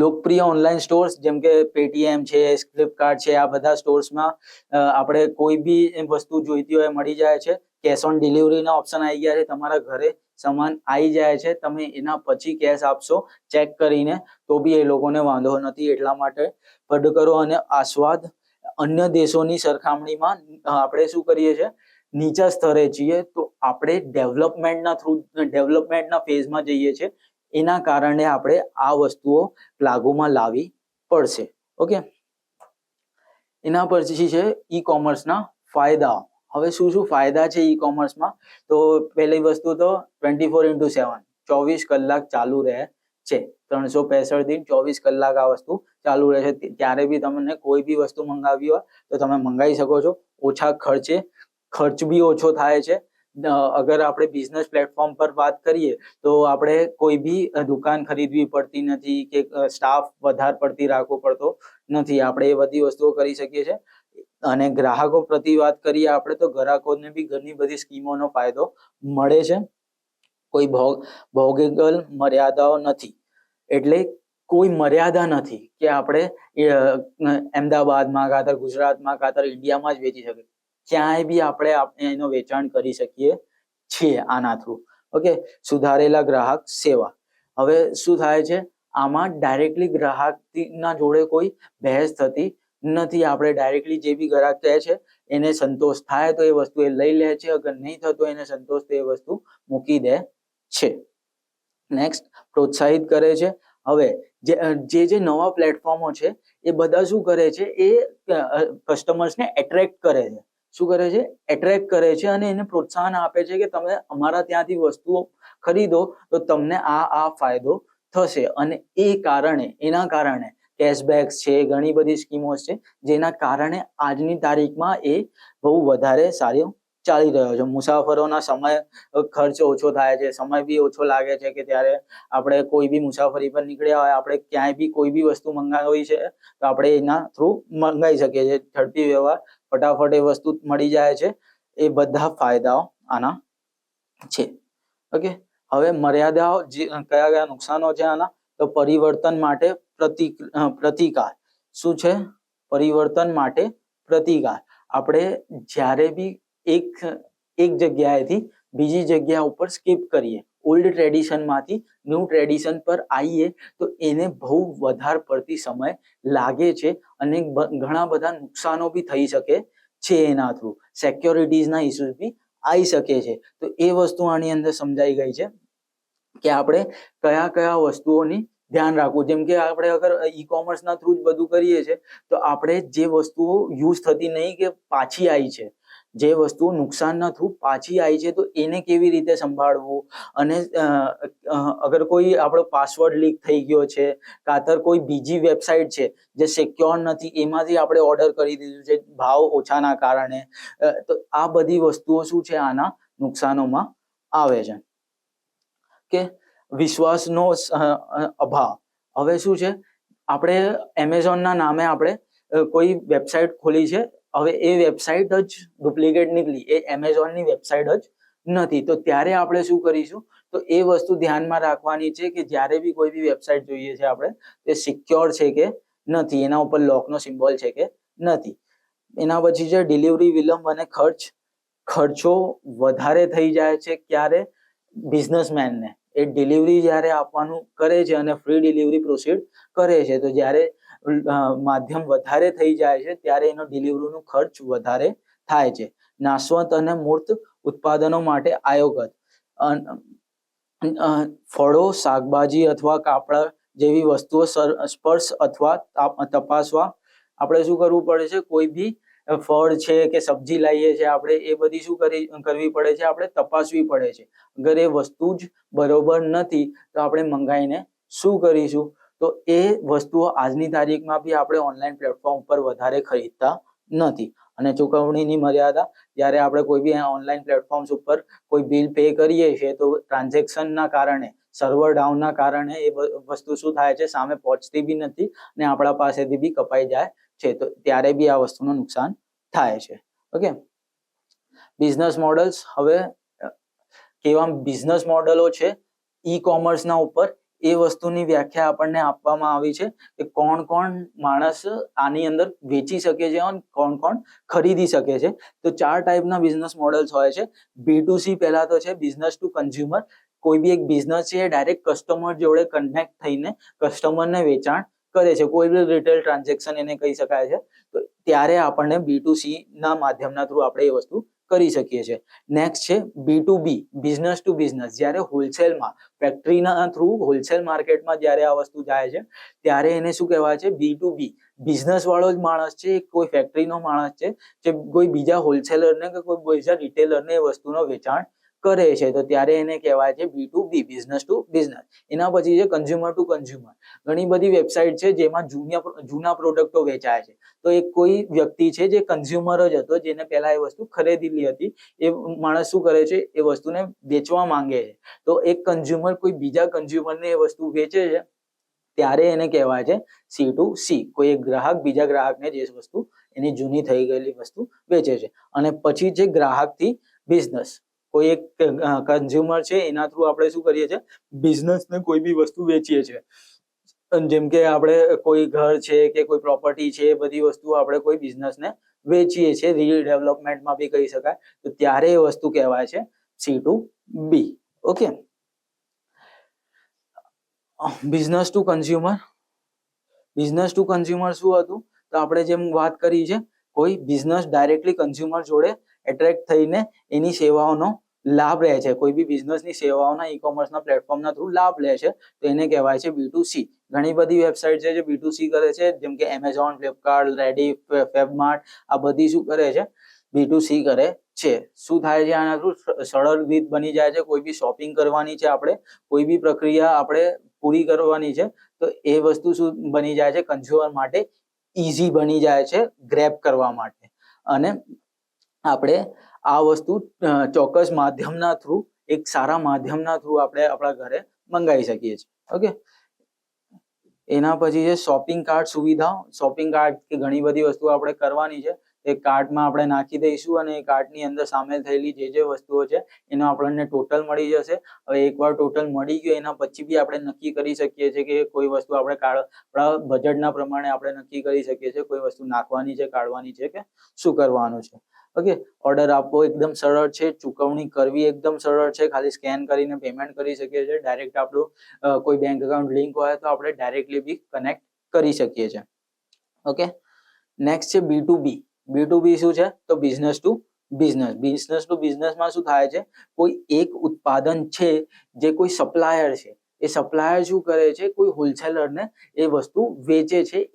લોકપ્રિય ઓનલાઈન સ્ટોર્સ જેમ કે પેટીએમ છે, ફ્લિપકાર્ટ છે, આ બધા સ્ટોર્સમાં આપણે કોઈ બી વસ્તુ જોઈતી હોય મળી જાય છે. કેશ ઓન ડિલિવરીના ઓપ્શન આવી ગયા છે, તમારા ઘરે સામાન આવી જાય છે, તમે એના પછી કેશ આપશો ચેક કરીને તો બી એ લોકોને વાંધો નથી. એટલા માટે પડકરો અને આસ્વાદ અન્ય દેશોની સરખામણીમાં આપણે શું કરીએ છીએ, નીચા સ્તરે છીએ. તો આપણે ડેવલપમેન્ટના ફેઝમાં જઈએ છીએ. એના કારણે આપણે આ વસ્તુઓ લાગુમાં લાવવી પડશે. ઓકે, એના પછી છે ઈ કોમર્સના ફાયદાઓ. હવે શું શું ફાયદા છે ઈ કોમર્સમાં? તો પહેલી વસ્તુ તો 24/7 24 કલાક ચાલુ રહે છે. 365 દિન 24 કલાક આ વસ્તુ ચાલુ રહે છે. ત્યારે બી તમને કોઈ બી વસ્તુ મંગાવી હોય તો તમે મંગાવી શકો છો. ઓછા ખર્ચે, ખર્ચ બી ઓછો થાય છે. અગર આપણે બિઝનેસ પ્લેટફોર્મ પર વાત કરીએ તો આપણે કોઈ બી દુકાન ખરીદવી પડતી નથી કે સ્ટાફ વધારે પડતી રાખવો પડતો નથી. આપણે એ બધી વસ્તુઓ કરી શકીએ છીએ. અને ગ્રાહકો પ્રતિ વાત કરીએ આપણે તો ગ્રાહકોને બી ઘણી બધી સ્કીમોનો ફાયદો મળે છે. કોઈ ભૌગોલિક મર્યાદાઓ નથી, એટલે કોઈ મર્યાદા નથી કે આપણે અમદાવાદમાં કાતર ગુજરાતમાં કાતર ઇન્ડિયામાં જ વેચી શકીએ. ક્યાંય બી આપણે એનો વેચાણ કરી શકીએ છીએ આના થ્રુ. ઓકે, સુધારેલા ગ્રાહક સેવા. હવે શું થાય છે, આમાં ડાયરેક્ટલી ગ્રાહકના જોડે કોઈ બહેસ થતી નથી. આપણે ડાયરેક્ટલી જે બી ગ્રાહક કહે છે એને સંતોષ થાય તો એ વસ્તુ એ લઈ લે છે, અગર નહીં થતો એને સંતોષ તો એ વસ્તુ મૂકી દે છે. નેક્સ્ટ, પ્રોત્સાહિત કરે છે. હવે જે નવા પ્લેટફોર્મો છે એ બધા શું કરે છે, એ કસ્ટમર્સને એટ્રેક્ટ કરે છે. શું કરે છે? એટ્રેક્ટ કરે છે અને એને પ્રોત્સાહન આપે છે કે તમે અમારા ત્યાંથી વસ્તુઓ ખરીદો તો તમને આ ફાયદો થશે. અને એના કારણે કેશબેક્સ છે, ઘણી બધી સ્કીમો છે, જેના કારણે આજની તારીખમાં એ બહુ વધારે સારો ચાલી રહ્યો છે. મુસાફરોના સમય ખર્ચ ઓછો થાય છે, સમય બી ઓછો લાગે છે કે ત્યારે આપણે કોઈ બી મુસાફરી પર નીકળ્યા હોય, આપણે ક્યાંય બી કોઈ બી વસ્તુ મંગાવી છે તો આપણે એના થ્રુ મંગાવી શકીએ છીએ. ઝડપી વ્યવહાર, ફટાફટ એ વસ્તુ મળી જાય છે. એ બધા ફાયદાઓ આના છે. ઓકે, હવે મર્યાદાઓ કયા નુકસાનો છે આના? તો પરિવર્તન માટે પ્રતિકાર. શું છે? પરિવર્તન માટે પ્રતિકાર. આપણે જ્યારે બી એક જગ્યાએથી બીજી જગ્યા ઉપર સ્કીપ કરીએ, ઓલ્ડ ટ્રેડિશનમાંથી ન્યૂ ટ્રેડિશન પર આવીએ તો એને બહુ વધારે પડતી સમય લાગે છે અને ઘણા બધા નુકસાનો બી થઈ શકે છે એના થ્રુ. સિક્યોરિટીઝના ઇસ્યુઝ બી આવી શકે છે. તો એ વસ્તુ આની અંદર સમજાઈ ગઈ છે કે આપણે કયા વસ્તુઓની ધ્યાન રાખવું. જેમ કે આપણે અગર ઈ કોમર્સના થ્રુ જ બધું કરીએ છીએ તો આપણે જે વસ્તુઓ યુઝ થતી નહીં કે પાછી આવી છે, જે વસ્તુઓ નુકસાનના થ્રુ પાછી આવી છે, તો એને કેવી રીતે સંભાળવું. અને અગર કોઈ આપણો પાસવર્ડ લીક થઈ ગયો છે, કાતર કોઈ બીજી વેબસાઇટ છે જે સિક્યોર નથી, એમાંથી આપણે ઓર્ડર કરી દીધું છે ભાવ ઓછાના કારણે, તો આ બધી વસ્તુઓ શું છે, આના નુકસાનોમાં આવે છે. કે વિશ્વાસનો અભાવ. હવે શું છે, આપણે એમેઝોનના નામે આપણે કોઈ વેબસાઇટ ખોલી છે, હવે એ વેબસાઇટ જ ડુપ્લિકેટ નીકળી, એ એમેઝોનની વેબસાઇટ જ નથી. તો ત્યારે આપણે શું કરીશું? તો એ વસ્તુ ધ્યાનમાં રાખવાની છે કે જ્યારે બી કોઈ બી વેબસાઇટ જોઈએ છે આપણે, તે સિક્યોર છે કે નથી, એના ઉપર લોકનો સિમ્બોલ છે કે નથી. એના પછી છે ડિલિવરી વિલંબ અને ખર્ચો વધારે થઈ જાય છે. ક્યારે? બિઝનેસમેનને. એ ડિલિવરી જ્યારે આપવાનું કરે છે અને ફ્રી ડિલિવરી પ્રોસીડ કરે છે, તો જ્યારે માધ્યમ વધારે થઈ જાય છે ત્યારે એનો ડિલિવરીનો ખર્ચ વધારે થાય છે. નાશવંત અને મૂર્ત ઉત્પાદનો માટે આયોગત. ફળો, શાકભાજી અથવા કાપડ જેવી વસ્તુઓ સ્પર્શ અથવા તપાસવા આપણે શું કરવું પડે છે? કોઈ બી ફળ છે કે સબ્જી લાવીએ છીએ આપણે, એ બધી શું કરવી પડે છે? આપણે તપાસવી પડે છે. અગર એ વસ્તુ જ બરોબર નથી તો આપણે મંગાવીને શું કરીશું? તો એ વસ્તુઓ આજની તારીખમાં બી આપણે ઓનલાઈન પ્લેટફોર્મ ઉપર વધારે ખરીદતા નથી. અને ચૂકવણીની મર્યાદા, જ્યારે આપણે કોઈ બી ઓનલાઈન પ્લેટફોર્મ્સ ઉપર કોઈ બિલ પે કરીએ છીએ તો ટ્રાન્ઝેક્શનના કારણે, સર્વર ડાઉનના કારણે એ વસ્તુ શું થાય છે? સામે પહોંચતી બી નથી અને આપણા પાસેથી બી કપાઈ જાય છે. તો ત્યારે બી આ વસ્તુનું નુકસાન થાય છે. Okay, business models. હવે કેવા બિઝનેસ મોડલો છે ઈ કોમર્સના ઉપર, એ વસ્તુની વ્યાખ્યા આપણને આપવામાં આવી છે કે કોણ માણસ આની અંદર વેચી શકે છે અને કોણ ખરીદી શકે છે. તો 4 ટાઈપના બિઝનેસ મોડલ્સ હોય છે. B2C પહેલા તો છે, બિઝનેસ ટુ કન્ઝ્યુમર. કોઈ બી એક બિઝનેસ છે એ ડાયરેક્ટ કસ્ટમર જોડે કનેક્ટ થઈને કસ્ટમરને વેચાણ કરે છે, કોઈ બી રિટેલ ટ્રાન્ઝેક્શન એને કહી શકાય છે. તો ત્યારે આપણને B2C ના માધ્યમના થ્રુ આપણે એ વસ્તુ કરી શકીએ છીએ. નેક્સ્ટ છે B2B, બિઝનેસ ટુ બિઝનેસ. જ્યારે હોલસેલમાં, ફેક્ટરીના થ્રુ હોલસેલ માર્કેટમાં જ્યારે આ વસ્તુ જાય છે ત્યારે એને શું કહેવાય છે? B2B. બિઝનેસ વાળો જ માણસ છે, કોઈ ફેક્ટરીનો માણસ છે જે કોઈ બીજા હોલસેલરને કે કોઈ બીજા રિટેલરને એ વસ્તુનો વેચાણ કરે છે, તો ત્યારે એને કહેવાય છે B2B, બિઝનેસ ટુ બિઝનેસ. એના પછી છે કન્ઝ્યુમર ટુ કન્ઝ્યુમર. ઘણી બધી વેબસાઇટ છે જેમાં જૂના પ્રોડક્ટો વેચાય છે. તો એક કોઈ વ્યક્તિ છે જે કન્ઝ્યુમર જ હતો, જેને પહેલા એ વસ્તુ ખરીદેલી હતી, એ માણસ શું કરે છે? એ વસ્તુને વેચવા માંગે છે. તો એક કન્ઝ્યુમર કોઈ બીજા કન્ઝ્યુમરને એ વસ્તુ વેચે છે, ત્યારે એને કહેવાય છે C2C. કોઈ એક ગ્રાહક બીજા ગ્રાહકને જે વસ્તુ એની જૂની થઈ ગયેલી વસ્તુ વેચે છે. અને પછી છે ગ્રાહકથી બિઝનેસ. કોઈ એક કન્ઝ્યુમર છે, એના થ્રુ આપણે શું કરીએ છીએ? બિઝનેસને કોઈ બી વસ્તુ વેચીએ છીએ. જેમ કે આપણે કોઈ ઘર છે કે કોઈ પ્રોપર્ટી છે, એ બધી વસ્તુ આપણે કોઈ બિઝનેસને વેચીએ છીએ, રીડેવલપમેન્ટમાં બી કહી શકાય. તો ત્યારે એ વસ્તુ કહેવાય છે C2B. Okay, business to consumer. Business to consumer શું હતું? તો આપણે જેમ વાત કરી છે, કોઈ બિઝનેસ ડાયરેક્ટલી કન્ઝ્યુમર જોડે એટ્રેક્ટ થઈને એની સેવાઓનો લાભ રહે છે, કોઈ બી બિઝનેસની સેવાઓના ઈ કોમર્સના પ્લેટફોર્મના થ્રુ લાભ લે છે તો એને કહેવાય છે B2C. ઘણી બધી વેબસાઇટ છે જે B2C કરે છે, જેમ કે એમેઝોન, ફ્લિપકાર્ટ, રેડી, ફેબમાર્ટ, આ બધી શું કરે છે? B2C કરે છે. શું થાય છે આના થ્રુ? સરળ રીત બની જાય છે. કોઈ બી શોપિંગ કરવાની છે, આપણે કોઈ બી પ્રક્રિયા આપણે પૂરી કરવાની છે તો એ વસ્તુ શું બની જાય છે? કન્ઝ્યુમર માટે ઈઝી બની જાય છે ગ્રેબ કરવા માટે. અને આપણે આ વસ્તુ ચોક્કસ માધ્યમના થ્રુ, એક સારા માધ્યમના થ્રુ આપણે આપણા ઘરે મંગાવી શકીએ છીએ. ઓકે, એના પછી છે શોપિંગ કાર્ટ સુવિધા. શોપિંગ કાર્ટ કે ઘણી બધી વસ્તુ આપણે કરવાની છે, એ કાર્ટમાં આપણે નાખી દઈશું અને એ કાર્ટની અંદર સામેલ થયેલી જે વસ્તુઓ છે એનો આપણને ટોટલ મળી જશે. હવે એકવાર ટોટલ મળી ગયું એના પછી બી આપણે નક્કી કરી શકીએ છીએ કે કોઈ વસ્તુ આપણે આપણા બજેટના પ્રમાણે આપણે નક્કી કરી શકીએ છીએ કોઈ વસ્તુ નાખવાની છે, કાઢવાની છે કે શું કરવાનું છે. ઓકે, ઓર્ડર આપવો એકદમ સરળ છે, ચૂકવણી કરવી એકદમ સરળ છે, ખાલી સ્કેન કરીને પેમેન્ટ કરી શકીએ છીએ. ડાયરેક્ટ આપણું કોઈ બેંક એકાઉન્ટ લિંક હોય તો આપણે ડાયરેક્ટલી બી કનેક્ટ કરી શકીએ છીએ. ઓકે, નેક્સ્ટ છે B2B. B2B શું છે? તો business to business. Business to બિઝનેસમાં શું થાય છે? કોઈ એક ઉત્પાદન છે જે કોઈ સપ્લાયર છે, એ સપ્લાયર શું કરે છે? કોઈ હોલસેલરને એ વસ્તુ વેચે છે,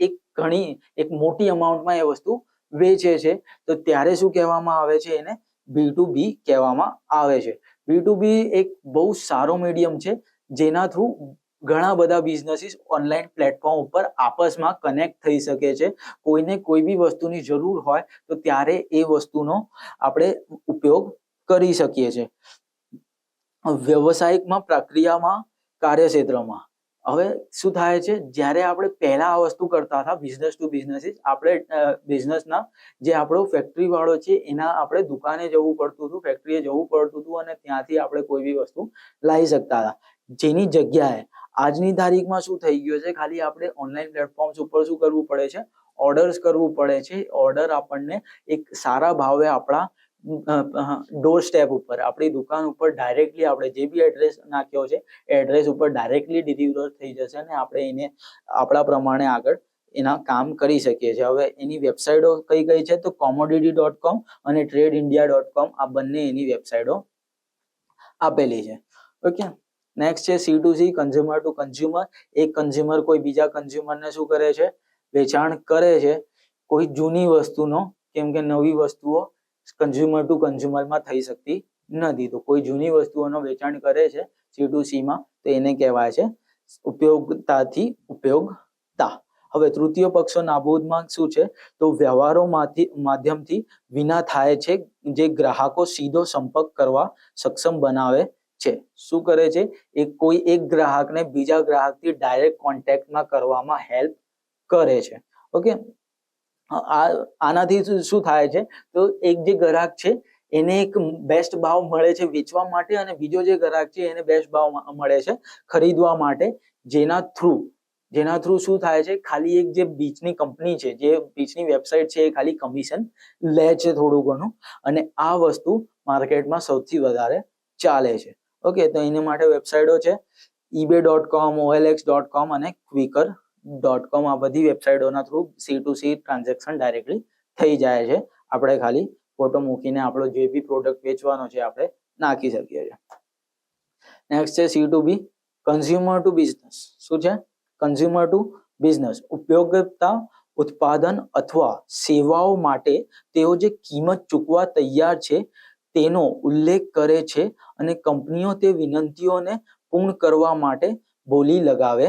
એક મોટી અમાઉન્ટમાં એ વસ્તુ વેચે છે, તો ત્યારે શું કહેવામાં આવે છે? એને B2B કહેવામાં આવે છે. B2B એક બહુ સારો મીડિયમ છે જેના થ્રુ ઘણા બધા બિઝનેસીસ ઓનલાઈન પ્લેટફોર્મ ઉપર આપસમાં કનેક્ટ થઈ શકે છે. કોઈને કોઈ બી વસ્તુની જરૂર હોય તો ત્યારે એ વસ્તુનો આપણે ઉપયોગ કરી શકીએ છીએ. વ્યવસાયિકમાં, પ્રક્રિયામાં, કાર્યક્ષેત્રમાં હવે શું થાય છે? જ્યારે આપણે પહેલા આ વસ્તુ કરતા હતા બિઝનેસ ટુ બિઝનેસીસ, આપણે બિઝનેસના જે આપણો ફેક્ટરી વાળો છે એના આપણે દુકાને જવું પડતું હતું, ફેક્ટરીએ જવું પડતું હતું અને ત્યાંથી આપણે કોઈ બી વસ્તુ લાવી શકતા હતા. જેની જગ્યાએ આજની તારીખમાં શું થઈ ગયું છે? ખાલી આપણે ઓનલાઈન પ્લેટફોર્મ્સ ઉપર શું કરવું પડે છે? ઓર્ડર્સ કરવું પડે છે. ઓર્ડર આપણને એક સારા ભાવે આપણા ડોર સ્ટેપ ઉપર, આપણી દુકાન ઉપર ડાયરેક્ટલી આપણે જે બી એડ્રેસ નાખ્યો છે એડ્રેસ ઉપર ડાયરેક્ટલી ડિલિવર થઈ જશે અને આપણે એને આપણા પ્રમાણે આગળ એના કામ કરી શકીએ છીએ. હવે એની વેબસાઇટો કઈ કઈ છે? તો commodity.com અને tradeindia.com, આ બંને એની વેબસાઇટો આપેલી છે. ઓકે, નેક્સ્ટ છે C2C, કન્ઝ્યુમર ટુ કન્ઝ્યુમર. એક કન્ઝ્યુમર કોઈ બીજા કન્ઝ્યુમરને શું કરે છે? વેચાણ કરે છે કોઈ જૂની વસ્તુનો, કેમ કે નવી વસ્તુઓ કન્ઝ્યુમર ટુ કન્ઝ્યુમરમાં થઈ શકતી નથી, તો કોઈ જૂની વસ્તુઓનો વેચાણ કરે છે C2C માં, તો એને કહેવાય છે ઉપયોગતાથી ઉપયોગતા. હવે તૃતીય પક્ષો નાબૂદમાં શું છે? તો વ્યવહારો માધ્યમથી વિના થાય છે, જે ગ્રાહકો સીધો સંપર્ક કરવા સક્ષમ બનાવે છે. શું કરે છે? કોઈ એક ગ્રાહકને બીજા ગ્રાહકથી ડાયરેક્ટ કોન્ટેક્ટમાં કરવામાં હેલ્પ કરે છે. ઓકે, આનાથી શું થાય છે? તો એક જે ગ્રાહક છે એને એક બેસ્ટ ભાવ મળે છે વેચવા માટે અને બીજો જે ગ્રાહક છે એને બેસ્ટ ભાવ મળે છે ખરીદવા માટે. જેના થ્રુ શું થાય છે? ખાલી એક જે બીચની કંપની છે, જે બીચની વેબસાઇટ છે, એ ખાલી કમિશન લે છે થોડું ઘણું, અને આ વસ્તુ માર્કેટમાં સૌથી વધારે ચાલે છે. ઓકે, તો એના માટે વેબસાઇટો છે ebay.com, olx.com અને quicker.com. આ બધી વેબસાઇટોના થ્રુ C2C ટ્રાન્ઝેક્શન ડાયરેક્ટલી થઈ જાય છે. આપણે ખાલી ફોટો મૂકીને આપણો જે બી પ્રોડક્ટ વેચવાનો છે આપણે નાખી શકીએ છીએ. નેક્સ્ટ છે C2B, કન્ઝ્યુમર ટુ બિઝનેસ. શું છે? Consumer to business. ઉપયોગતા ઉત્પાદન અથવા સેવાઓ માટે તેઓ જે કિંમત ચૂકવા તૈયાર છે તેનો ઉલ્લેખ કરે છે અને કંપનીઓ તે વિનંતીઓને પૂર્ણ કરવા માટે બોલી લગાવે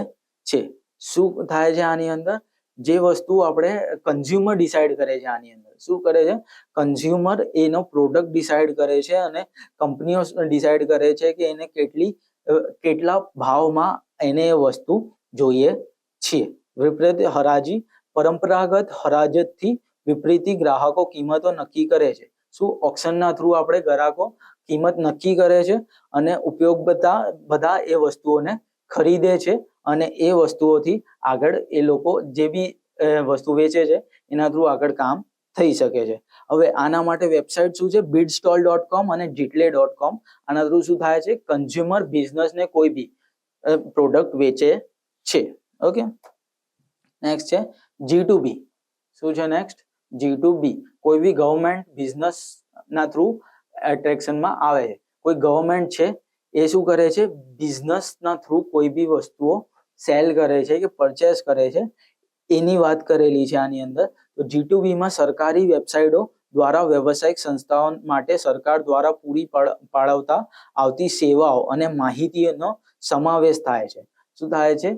છે. શું થાય છે આની અંદર? જે વસ્તુ આપણે કન્ઝ્યુમર ડિસાઇડ કરે છે, આની અંદર શું કરે છે? કન્ઝ્યુમર એનો પ્રોડક્ટ ડિસાઇડ કરે છે અને કંપનીઓ ડિસાઇડ કરે છે કે એને કેટલા ભાવમાં એને એ વસ્તુ જોઈએ છે. વિપરીત હરાજી, પરંપરાગત હરાજથી વિપરીત ગ્રાહકો કિંમતો નક્કી કરે છે. શું? ઓક્શનના થ્રુ આપણે ગ્રાહકો કિંમત નક્કી કરે છે અને ઉપયોગતા બધા એ વસ્તુઓને ખરીદે છે અને એ વસ્તુઓથી આગળ એ લોકો જે બી વસ્તુ વેચે છે એના થ્રુ આગળ કામ થઈ શકે છે. હવે આના માટે વેબસાઇટ શું છે? bidstall.com અને jitle.com. આના થ્રુ શું થાય છે? કન્ઝ્યુમર બિઝનેસને કોઈ બી પ્રોડક્ટ વેચે છે. ઓકે, નેક્સ્ટ છે G2B. શું છે નેક્સ્ટ? G2B કોઈ બી ગવર્મેન્ટ બિઝનેસ ના થ્રુ એટ્રેક્શનમાં આવે છે. કોઈ ગવર્મેન્ટ છે એ શું કરે છે, બિઝનેસના થ્રુ કોઈ બી વસ્તુઓ સેલ કરે છે કે પરચેસ કરે છે, એની વાત કરેલી છે આની અંદર. તો G2B માં સરકારી વેબસાઇટો દ્વારા વ્યવસાયિક સંસ્થાઓ માટે સરકાર દ્વારા પૂરી પાડવતા આવતી સેવાઓ અને માહિતીનો સમાવેશ થાય છે. શું થાય છે,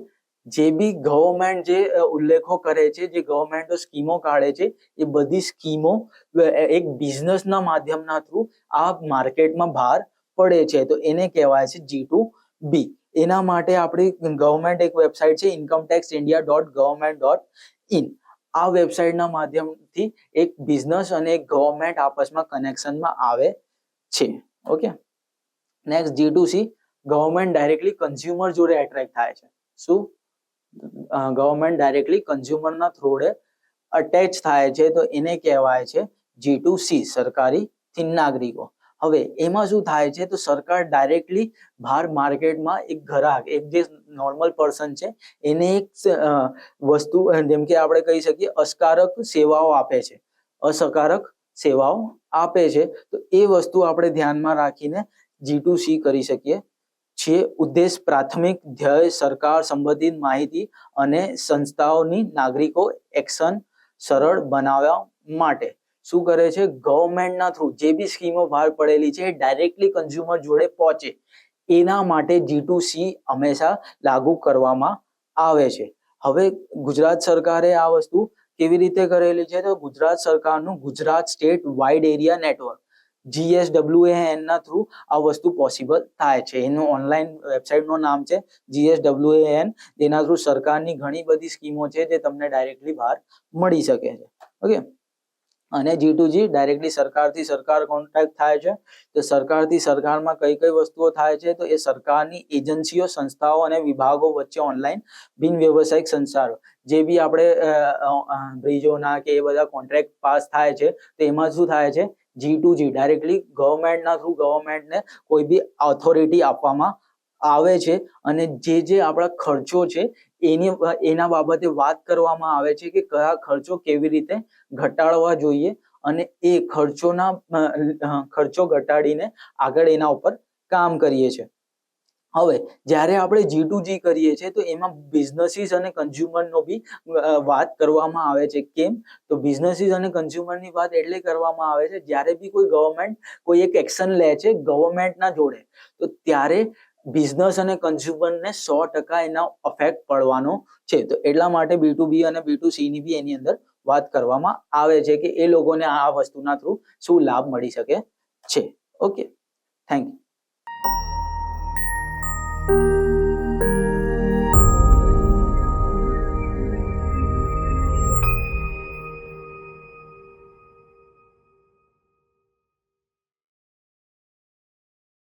જે બી ગવર્મેન્ટ જે ઉલ્લેખો કરે છે, જે ગવર્મેન્ટો સ્કીમો કાઢે છે, એ બધી સ્કીમો એક બિઝનેસના માધ્યમના થ્રુ આ માર્કેટમાં બહાર પડે છે. તો એને કહેવાય છે G2B. એના માટે આપણી ગવર્મેન્ટ એક વેબસાઇટ છે incometaxindia.government.in. આ વેબસાઇટના માધ્યમથી એક બિઝનેસ અને એક ગવર્મેન્ટ આપસમાં કનેક્શનમાં આવે છે. Okay, next G2C, government directly consumer જોડે એટ્રેક્ટ થાય છે. શું? ગવર્મેન્ટ ડાયરેક્ટલી કન્ઝ્યુમરના થ્રુડે અટેચ થાય છે, તો એને કહેવાય છે G2C, સરકારીથી નાગરિકો. હવે એમાં શું થાય છે, તો સરકાર ડાયરેક્ટલી બહાર માર્કેટમાં એક ગ્રાહક, એક જે નોર્મલ પર્સન છે, એને એક વસ્તુ, જેમ કે આપણે કહી શકીએ અસરકારક સેવાઓ આપે છે, અસરકારક સેવાઓ આપે છે. તો એ વસ્તુ આપણે ધ્યાનમાં રાખીને G2C કરી શકીએ છીએ. ઉદ્દેશ પ્રાથમિક ધ્યેય સરકાર સંબંધિત માહિતી અને સંસ્થાઓની નાગરિકો એક્શન સરળ બનાવવા માટે શું કરે છે, ગવર્મેન્ટના થ્રુ જે બી સ્કીમો બહાર પડેલી છે ડાયરેક્ટલી કન્ઝ્યુમર જોડે પહોંચે, એના માટે G2C હંમેશા લાગુ કરવામાં આવે છે. હવે ગુજરાત સરકારે આ વસ્તુ કેવી રીતે કરેલી છે, તો ગુજરાત સરકારનું Gujarat state wide area network GSWAN ના થ્રુ આ વસ્તુ પોસિબલ થાય છે. એનું ઓનલાઈન વેબસાઇટનું નામ છે GSWAN. જેના થ્રુ સરકારની ઘણી બધી સ્કીમો છે જે તમને ડાયરેક્ટલી બહાર મળી શકે છે. ઓકે, અને G2G ડાયરેક્ટલી સરકારથી સરકાર કોન્ટેક્ટ થાય છે. તો સરકારથી સરકારમાં કઈ કઈ વસ્તુઓ થાય છે, તો એ સરકારની એજન્સીઓ, સંસ્થાઓ અને વિભાગો વચ્ચે ઓનલાઈન બિન વ્યવસાયિક સંચારો, જે બી આપણે બ્રિજોના કે એ બધા કોન્ટ્રાક્ટ પાસ થાય છે, તો એમાં શું થાય છે, G2G ડાયરેક્ટલી ગવર્મેન્ટના થ્રુ ગવર્મેન્ટને કોઈ બી ઓથોરિટી આપવામાં આવે છે, અને જે આપણા ખર્ચો છે એના બાબતે વાત કરવામાં આવે છે કે કયા ખર્ચો કેવી રીતે ઘટાડવા જોઈએ, અને એ ખર્ચો ઘટાડીને આગળ એના ઉપર કામ કરીએ છીએ. હવે જ્યારે આપણે G2G કરીએ છીએ તો એમાં બિઝનેસીસ અને કન્ઝ્યુમરનો બી વાત કરવામાં આવે છે. કેમ? તો બિઝનેસીસ અને કન્ઝ્યુમરની વાત એટલે કરવામાં આવે છે જ્યારે બી કોઈ ગવર્મેન્ટ કોઈ એક એક્શન લે છે ગવર્મેન્ટના જોડે, તો ત્યારે બિઝનેસ અને કન્ઝ્યુમરને 100% એના અફેક્ટ પડવાનો છે. તો એટલા માટે B2B અને B2C ની બી એની અંદર વાત કરવામાં આવે છે કે એ લોકોને આ વસ્તુના થ્રુ શું લાભ મળી શકે છે. Okay, thank you.